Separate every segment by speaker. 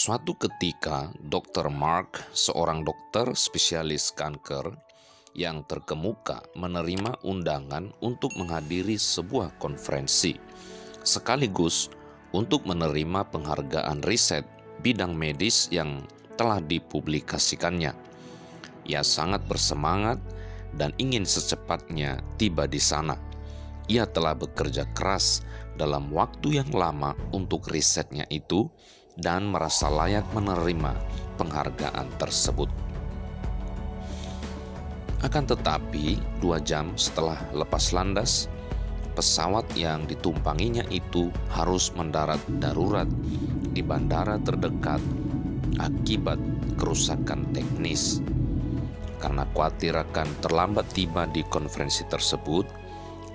Speaker 1: Suatu ketika, Dr. Mark, seorang dokter spesialis kanker yang terkemuka, menerima undangan untuk menghadiri sebuah konferensi, sekaligus untuk menerima penghargaan riset bidang medis yang telah dipublikasikannya. Ia sangat bersemangat dan ingin secepatnya tiba di sana. Ia telah bekerja keras dalam waktu yang lama untuk risetnya itu dan merasa layak menerima penghargaan tersebut. Akan tetapi, 2 jam setelah lepas landas, pesawat yang ditumpanginya itu harus mendarat darurat di bandara terdekat akibat kerusakan teknis. Karena khawatir akan terlambat tiba di konferensi tersebut,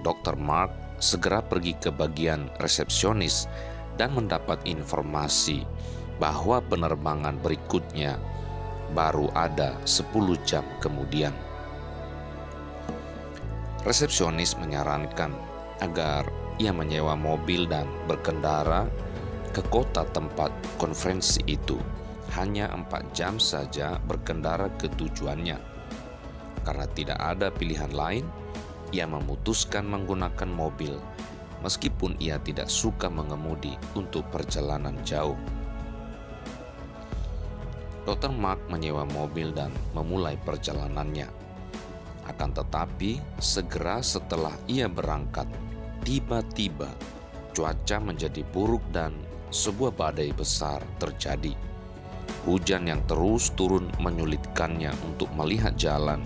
Speaker 1: Dr. Mark segera pergi ke bagian resepsionis dan mendapat informasi bahwa penerbangan berikutnya baru ada 10 jam kemudian. Resepsionis menyarankan agar ia menyewa mobil dan berkendara ke kota tempat konferensi itu. Hanya 4 jam saja berkendara ke tujuannya. Karena tidak ada pilihan lain, ia memutuskan menggunakan mobil, meskipun ia tidak suka mengemudi untuk perjalanan jauh. Dr. Mark menyewa mobil dan memulai perjalanannya. Akan tetapi, segera setelah ia berangkat, tiba-tiba cuaca menjadi buruk dan sebuah badai besar terjadi. Hujan yang terus turun menyulitkannya untuk melihat jalan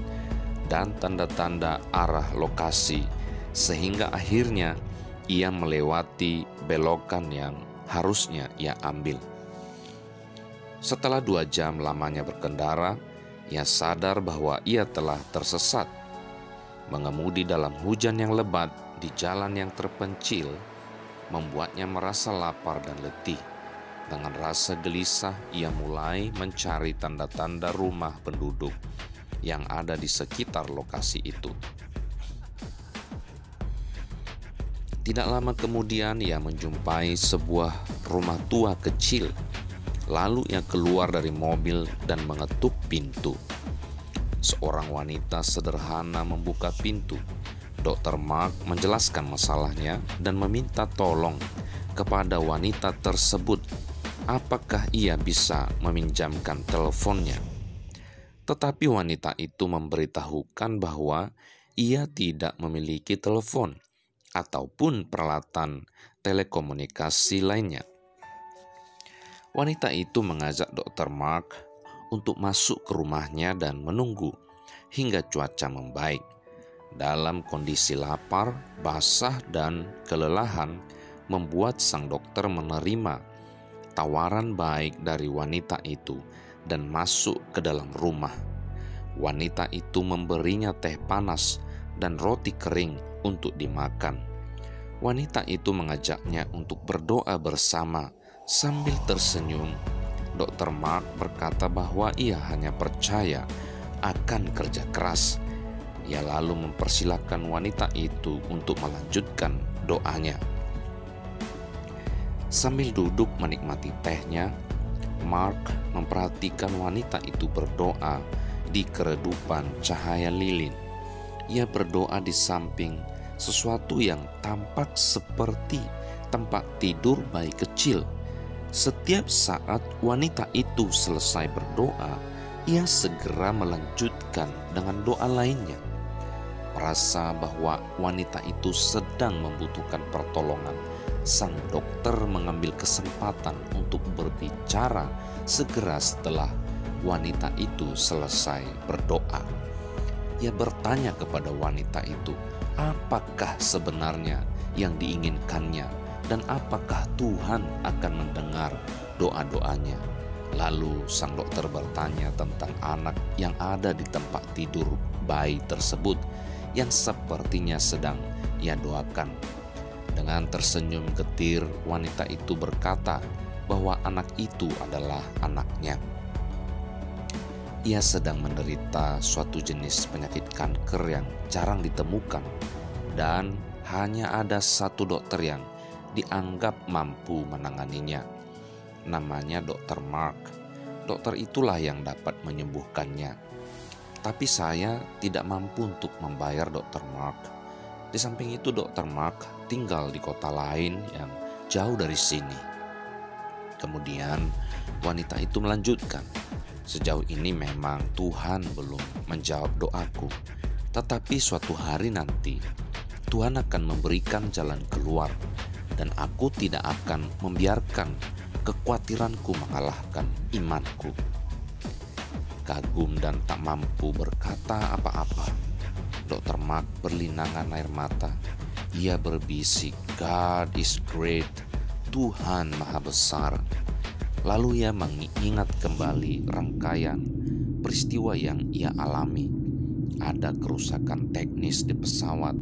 Speaker 1: dan tanda-tanda arah lokasi, sehingga akhirnya ia melewati belokan yang harusnya ia ambil. Setelah 2 jam lamanya berkendara, ia sadar bahwa ia telah tersesat. Mengemudi dalam hujan yang lebat di jalan yang terpencil membuatnya merasa lapar dan letih. Dengan rasa gelisah, ia mulai mencari tanda-tanda rumah penduduk yang ada di sekitar lokasi itu. Tidak lama kemudian ia menjumpai sebuah rumah tua kecil. Lalu ia keluar dari mobil dan mengetuk pintu. Seorang wanita sederhana membuka pintu. Dr. Mark menjelaskan masalahnya dan meminta tolong kepada wanita tersebut apakah ia bisa meminjamkan teleponnya. Tetapi wanita itu memberitahukan bahwa ia tidak memiliki telepon ataupun peralatan telekomunikasi lainnya. Wanita itu mengajak Dr. Mark untuk masuk ke rumahnya dan menunggu hingga cuaca membaik. Dalam kondisi lapar, basah, dan kelelahan membuat sang dokter menerima tawaran baik dari wanita itu dan masuk ke dalam rumah. Wanita itu memberinya teh panas dan roti kering untuk dimakan. Wanita itu mengajaknya untuk berdoa bersama. Sambil tersenyum, Dr. Mark berkata bahwa ia hanya percaya akan kerja keras. Ia lalu mempersilahkan wanita itu untuk melanjutkan doanya. Sambil duduk menikmati tehnya, Mark memperhatikan wanita itu berdoa di keredupan cahaya lilin. Ia berdoa di samping sesuatu yang tampak seperti tempat tidur bayi kecil. Setiap saat wanita itu selesai berdoa, ia segera melanjutkan dengan doa lainnya. Merasa bahwa wanita itu sedang membutuhkan pertolongan, sang dokter mengambil kesempatan untuk berbicara segera setelah wanita itu selesai berdoa. Ia bertanya kepada wanita itu, apakah sebenarnya yang diinginkannya dan apakah Tuhan akan mendengar doa-doanya. Lalu sang dokter bertanya tentang anak yang ada di tempat tidur bayi tersebut yang sepertinya sedang ia doakan. Dengan tersenyum getir, wanita itu berkata bahwa anak itu adalah anaknya. Ia sedang menderita suatu jenis penyakit kanker yang jarang ditemukan dan hanya ada satu dokter yang dianggap mampu menanganinya. namanya Dr. Mark. Dokter itulah yang dapat menyembuhkannya. Tapi saya tidak mampu untuk membayar Dr. Mark. Di samping itu Dr. Mark tinggal di kota lain yang jauh dari sini. Kemudian wanita itu melanjutkan, sejauh ini memang Tuhan belum menjawab doaku. Tetapi suatu hari nanti Tuhan akan memberikan jalan keluar, dan aku tidak akan membiarkan kekhawatiranku mengalahkan imanku. Kagum dan tak mampu berkata apa-apa, Dr. Mark berlinangan air mata. Ia berbisik, God is great, Tuhan maha besar. Lalu ia mengingat kembali rangkaian peristiwa yang ia alami. Ada kerusakan teknis di pesawat,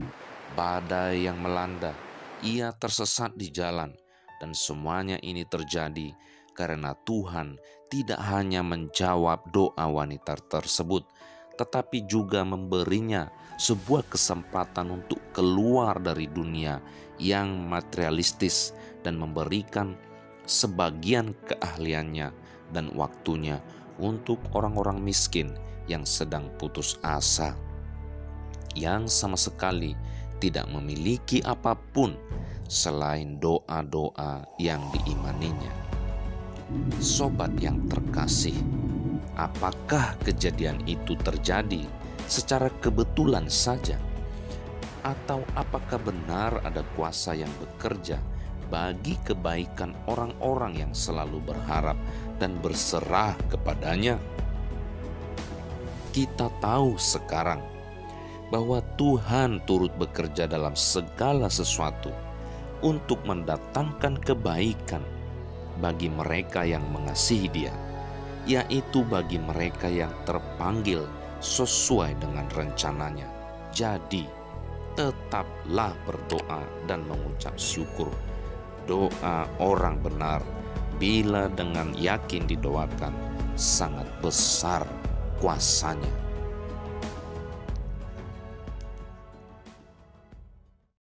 Speaker 1: badai yang melanda, ia tersesat di jalan, dan semuanya ini terjadi karena Tuhan tidak hanya menjawab doa wanita tersebut, tetapi juga memberinya sebuah kesempatan untuk keluar dari dunia yang materialistis dan memberikan sebagian keahliannya dan waktunya untuk orang-orang miskin yang sedang putus asa, yang sama sekali tidak memiliki apapun selain doa-doa yang diimaninya. Sobat yang terkasih, apakah kejadian itu terjadi secara kebetulan saja? Atau apakah benar ada kuasa yang bekerja bagi kebaikan orang-orang yang selalu berharap dan berserah kepadanya? Kita tahu sekarang bahwa Tuhan turut bekerja dalam segala sesuatu untuk mendatangkan kebaikan bagi mereka yang mengasihi Dia, yaitu bagi mereka yang terpanggil sesuai dengan rencananya. Jadi, tetaplah berdoa dan mengucap syukur. Doa orang benar bila dengan yakin didoakan sangat besar kuasanya.